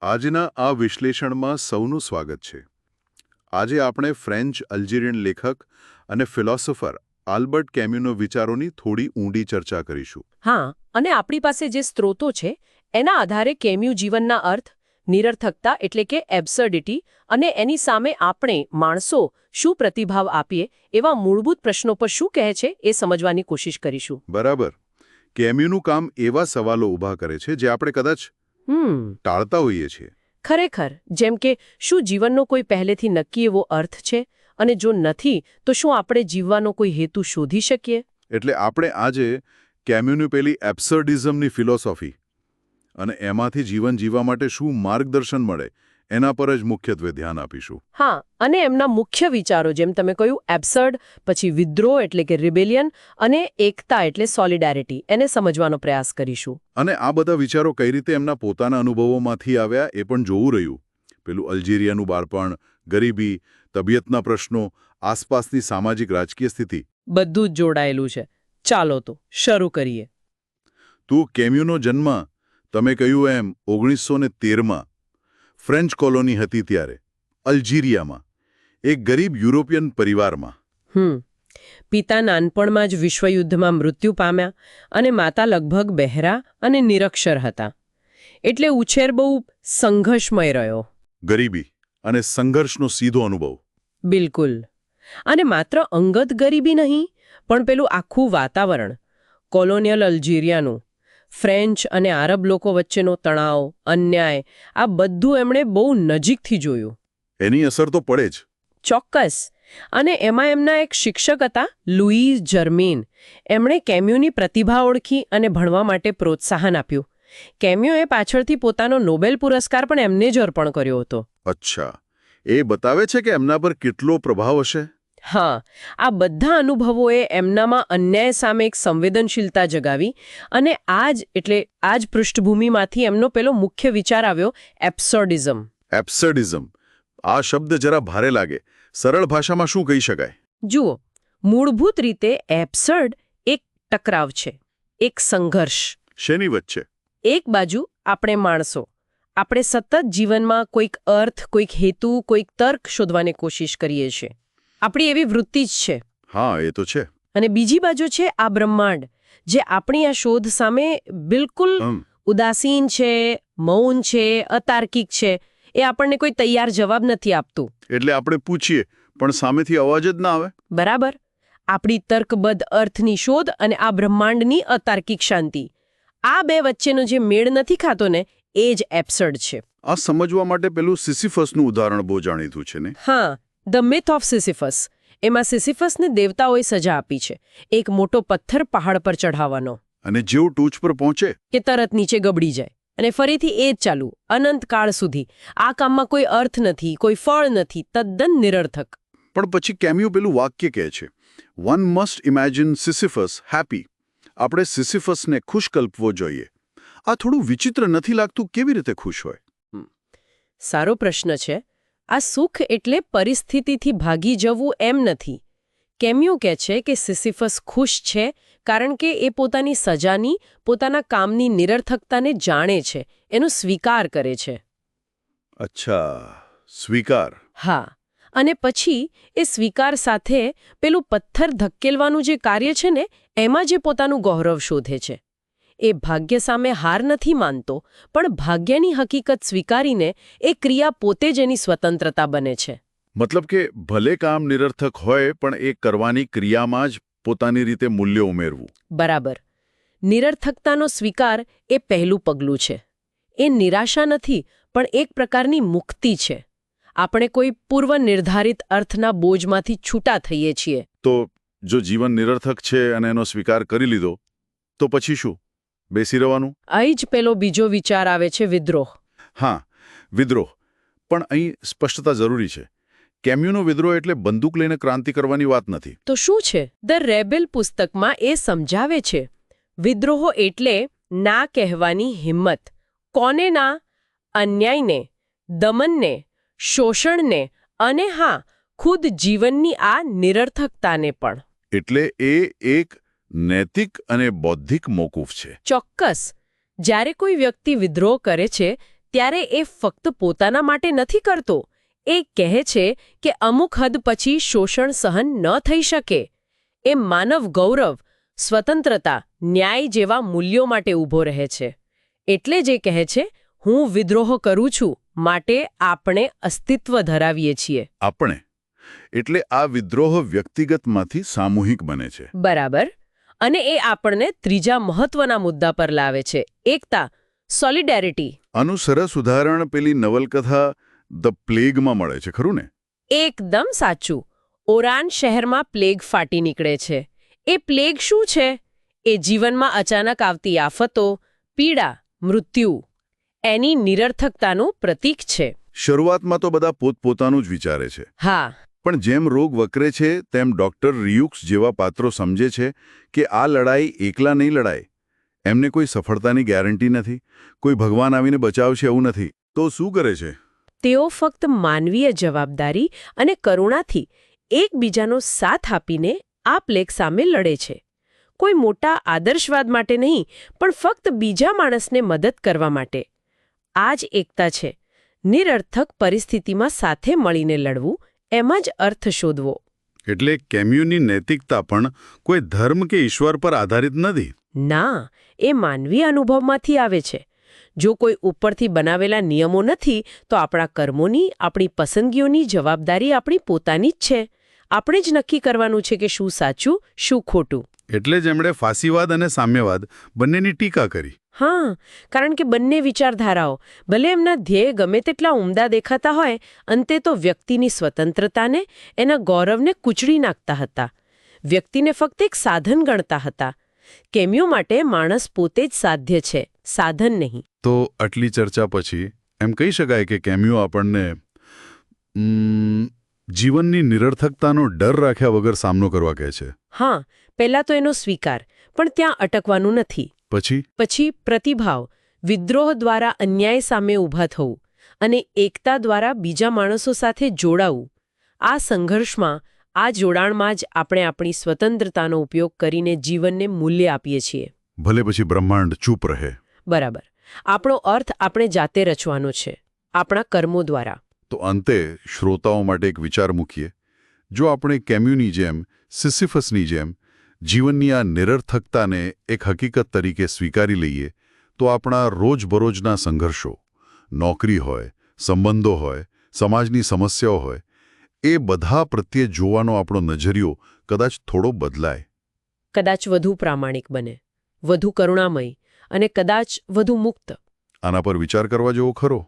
આજના આ વિશ્લેષણમાં સૌનું સ્વાગત છે. આજે આપણે ફ્રેન્ચ અલ્જીરિયન લેખક અને ફિલોસોફર આલ્બર્ટ કેમ્યુના વિચારોની થોડી ઊંડી ચર્ચા કરીશું. હા, અને આપણી પાસે જે સ્ત્રોતો છે એના આધારે કેમ્યુ જીવનના અર્થ, નિરર્થકતા એટલે કે એબ્સર્ડિટી અને એની સામે આપણે માણસો શું પ્રતિભાવ આપીએ એવા મૂળભૂત પ્રશ્નો પર શું કહે છે એ સમજવાની કોશિશ કરીશું. બરાબર. કેમ્યુનું કામ એવા સવાલો ઊભા કરે છે જે આપણે કદાચ ટાળતા હોઈએ છીએ. ખરેખર, જેમ કે શું જીવનનો કોઈ પહેલેથી નક્કી એવો અર્થ છે, અને જો નથી તો શું આપણે જીવવાનો કોઈ હેતુ શોધી શકીએ? એટલે આપણે આજે કેમ્યુની પેલી એબ્સર્ડિઝમની ફિલોસોફી અને એમાંથી જીવન જીવવા માટે શું માર્ગદર્શન મળે એના પર જ મુખ્યત્વે ધ્યાન આપીશું. હા, અને એમના મુખ્ય વિચારો જેમ તમે કહ્યું એબ્સર્ડ, પછી વિદ્રોહ એટલે કે રિબેલિયન અને એકતા એટલે સોલિડારિટી એને સમજવાનો પ્રયાસ કરીશું. અને આ બધા વિચારો કઈ રીતે એમના પોતાના અનુભવોમાંથી આવ્યા એ પણ જોવું રહ્યું. પેલું અલ્જીરિયાનું બાળપણ, ગરીબી, તબિયતના પ્રશ્નો, આસપાસની સામાજિક રાજકીય સ્થિતિ બધું જ જોડાયેલું છે. ચાલો તો શરૂ કરીએ. તું કેમ્યુનો જન્મ તમે કહ્યું એમ 1913માં ફ્રેન્ચ કોલોની હતી ત્યારે અલ્જીરિયામાં એક ગરીબ યુરોપિયન પરિવારમાં. પિતા નાનપણમાં જ વિશ્વયુદ્ધમાં મૃત્યુ પામ્યા અને માતા લગભગ બહેરા અને નિરક્ષર હતા. એટલે ઉછેર બહુ સંઘર્ષમય રહ્યો. ગરીબી અને સંઘર્ષનો સીધો અનુભવ. બિલકુલ. અને માત્ર અંગત ગરીબી નહીં, પણ પેલું આખું વાતાવરણ કોલોનિયલ અલ્જીરિયાનું, ફ્રેન્ચ અને આરબ લોકો વચ્ચેનો તણાવ, અન્યાય, આ બધું એમણે બહુ નજીકથી જોયું. એની અસર તો પડે જ. ચોક્કસ. અને એમાં એમના એક શિક્ષક હતા લુઈસ જર્મેન. એમણે કેમ્યુની પ્રતિભા ઓળખી અને ભણવા માટે પ્રોત્સાહન આપ્યું. કેમ્યુએ પાછળથી પોતાનો નોબેલ પુરસ્કાર પણ એમને જ અર્પણ કર્યો હતો. અચ્છા, એ બતાવે છે કે એમના પર કેટલો પ્રભાવ હશે. હા, આ બધા અનુભવોએ એમનામાં અન્યાય સામે એક સંવેદનશીલતા જગાવી અને આ જ પૃષ્ઠભૂમિમાંથી એમનો પેલો મુખ્ય વિચાર આવ્યો એબ્સર્ડિઝમ. એબ્સર્ડિઝમ. આ શબ્દ જરા ભારે લાગે. સરળ ભાષામાં શું કહી શકાય? જુઓ, મૂળભૂત રીતે એબ્સર્ડ એક ટકરાવ છે, એક સંઘર્ષ. શેની વચ્ચે? એક બાજુ આપણે માણસો, આપણે સતત જીવનમાં કોઈક અર્થ, કોઈક હેતુ, કોઈક તર્ક શોધવાની કોશિશ કરીએ છીએ. આપણી એવી વૃત્તિ જ છે. હા, એ તો છે. અને બીજી બાજુ છે આ બ્રહ્માંડ, જે આપણી આ શોધ સામે બિલકુલ ઉદાસીન છે, મૌન છે, અતાર્કિક છે. એ આપણને કોઈ તૈયાર જવાબ નથી આપતું. એટલે આપણે પૂછીએ પણ સામેથી અવાજ જ ના આવે. બરાબર. આપણી તર્કબદ્ધ અર્થની શોધ અને આ બ્રહ્માંડની અતાર્કિક શાંતિ, આ બે વચ્ચેનો જે મેળ નથી ખાતો ને, એ જ એબ્સર્ડ છે. આ સમજવા માટે પેલું સિસિફસનું ઉદાહરણ બહુ જાણીતું છે ને. હા, ધ મિથ ઓફ સિસિફસ. એમાં સિસિફસને દેવતાઓએ સજા આપી છે, એક મોટો પથ્થર પહાડ પર ચઢાવવાનો. અને જેવું ટોચ પર પહોંચે કે તરત નીચે ગબડી જાય અને ફરીથી એ જ ચાલુ અનંતકાળ સુધી. આ કામમાં કોઈ અર્થ નથી, કોઈ ફળ નથી, તદ્દન નિરર્થક. પણ પછી કેમ્યુ પેલું વાક્ય કહે છે, વન મસ્ટ ઇમેજિન સિસિફસ હેપી. આપણે સિસિફસને ખુશ કલ્પવો જોઈએ. આ થોડું વિચિત્ર નથી લાગતું? કેવી રીતે ખુશ હોય? સારો પ્રશ્ન છે. આ સુખ એટલે પરિસ્થિતિથી ભાગી જવું એમ નથી. કેમ્યુ કહે છે કે સિસિફસ ખુશ છે કારણ કે એ પોતાની સજાની, પોતાના કામની નિરર્થકતાને જાણે છે, એનો સ્વીકાર કરે છે. અચ્છા, સ્વીકાર. હા, અને પછી એ સ્વીકાર સાથે પેલું પથ્થર ધકેલવાનું જે કાર્ય છે ને, એમાં જે પોતાનું ગૌરવ શોધે છે. એ ભાગ્ય સામે હાર નથી માનતો, પણ ભાગ્યની હકીકત સ્વીકારીને એ ક્રિયા પોતે જ એની સ્વતંત્રતા બને છે. મતલબ કે ભલે કામ નિરર્થક હોય પણ એ કરવાની ક્રિયામાં જ પોતાની રીતે મૂલ્ય ઉમેરવું. બરાબર. નિરર્થકતાનો સ્વીકાર એ પહેલું પગલું છે. એ નિરાશા નથી, પણ એક પ્રકારની મુક્તિ છે. આપણે કોઈ પૂર્વ નિર્ધારિત અર્થના બોજમાંથી છૂટા થઈએ છીએ. તો જો જીવન નિરર્થક છે અને એનો સ્વીકાર કરી લીધો, તો પછી શું? બેસી રહેવાનું? અહીં જ પેલો બીજો વિચાર આવે છે, વિદ્રોહ. હા, વિદ્રોહ. પણ અહીં સ્પષ્ટતા જરૂરી છે. કેમ્યુનો વિદ્રોહ એટલે બંદૂક લઈને ક્રાંતિ કરવાની વાત નથી. તો શું છે? ધ રેબેલ પુસ્તકમાં એ સમજાવે છે. વિદ્રોહ એટલે ના કહેવાની હિંમત. કોને ના? અન્યાયને, દમનને, શોષણને અને હા, ખુદ જીવનની આ નિરર્થકતાને પણ. એટલે એ એક નૈતિક અને બૌદ્ધિક મોકૂફ છે. ચોક્કસ. જ્યારે કોઈ વ્યક્તિ વિદ્રોહ કરે છે ત્યારે એ ફક્ત પોતાના માટે નથી કરતો. એ કહે છે કે અમુક હદ પછી શોષણ સહન ન થઈ શકે. એ માનવ ગૌરવ, સ્વતંત્રતા, ન્યાય જેવા મૂલ્યો માટે ઊભો રહે છે. એટલે જ એ કહે છે, હું વિદ્રોહ કરું છું, માટે આપણે અસ્તિત્વ ધરાવીએ છીએ. આપણે એટલે આ વિદ્રોહ વ્યક્તિગતમાંથી સામૂહિક બને છે. બરાબર. અને એ આપણને ત્રીજા મહત્વના મુદ્દા પર લાવે છે, એકતા, સોલિડેરિટી. આનું સરસ ઉદાહરણ પેલી નવલકથા ધ પ્લેગમાં મળે છે, ખરું ને? એકદમ સાચું. ઓરાન શહેરમાં પ્લેગ ફાટી નીકળે છે. એ પ્લેગ શું છે? એ જીવનમાં અચાનક આવતી આફતો, પીડા, મૃત્યુ, એની નિરર્થકતાનું પ્રતીક છે. શરૂઆતમાં તો બધા પોતપોતાનું જ વિચારે છે. હા. પણ જેમ રોગ વકરે છે તેમ ડોક્ટર રિયુક્સ જેવા પાત્રો સમજે છે કે આ લડાઈ એકલા નહીં લડાય. એમને કોઈ સફળતાની ગેરંટી નથી, કોઈ ભગવાન આવીને બચાવશે એવું નથી. તો શું કરે છે? તેઓ ફક્ત માનવીય જવાબદારી અને કરુણાથી એકબીજાનો સાથ આપીને આ પ્લેગ સામે લડે છે. કોઈ મોટા આદર્શવાદ માટે નહીં, પણ ફક્ત બીજા માણસને મદદ કરવા માટે. આ જ એકતા છે. નિરર્થક પરિસ્થિતિમાં સાથે મળીને લડવું, એમાં જ અર્થ શોધવો. એટલે કેમ્યુની નૈતિકતા પણ કોઈ ધર્મ કે ઈશ્વર પર આધારિત નથી. ના, એ માનવીય અનુભવમાંથી આવે છે. જો કોઈ ઉપરથી બનાવેલા નિયમો નથી, તો આપણા કર્મોની, આપણી પસંદગીઓની જવાબદારી આપણી પોતાની જ છે. આપણે જ નક્કી કરવાનું છે કે શું સાચું, શું ખોટું. એટલે જ એમણે ફાસીવાદ અને સામ્યવાદ બંનેની ટીકા કરી. હા, કારણ કે બંને વિચારધારાઓ, ભલે એમના ધ્યેય ગમે તેટલા ઉમદા દેખાતા હોય, અંતે તો વ્યક્તિની સ્વતંત્રતાને, એના ગૌરવને કૂચડી નાખતા હતા. વ્યક્તિને ફક્ત એક સાધન ગણતા હતા. કેમ્યુ માટે માણસ પોતે જ સાધ્ય છે, સાધન નહીં. તો આટલી ચર્ચા પછી એમ કહી શકાય કે કેમ્યુ આપણને જીવનની નિરર્થકતાનો ડર રાખ્યા વગર સામનો કરવા કહે છે. હા, પહેલા તો એનો સ્વીકાર, પણ ત્યાં અટકવાનું નથી. પછી પ્રતિભાવ, વિદ્રોહ દ્વારા અન્યાય સામે ઊભા થવું અને એકતા દ્વારા બીજા માણસો સાથે જોડાવું. આ સંઘર્ષમાં, આ જોડાણમાં જ આપણે આપણી સ્વતંત્રતાનો ઉપયોગ કરીને જીવનને મૂલ્ય આપીએ છીએ. ભલે પછી બ્રહ્માંડ ચૂપ રહે. બરાબર. આપણો અર્થ આપણે જાતે રચવાનો છે, આપણા કર્મો દ્વારા. તો અંતે શ્રોતાઓ માટે એક વિચાર મૂકીએ. જો આપણે કેમ્યુની જેમ, સિસિફસની જેમ જીવનની આ નિરર્થકતાને એક હકીકત તરીકે સ્વીકારી લઈએ, તો આપણા રોજબરોજના સંઘર્ષો, નોકરી હોય, સંબંધો હોય, સમાજની સમસ્યાઓ હોય, એ બધા પ્રત્યે જોવાનો આપણો નજરિયો કદાચ થોડો બદલાય. કદાચ વધુ પ્રામાણિક બને, વધુ કરુણામય અને કદાચ વધુ મુક્ત. આના પર વિચાર કરવા જેવો ખરો.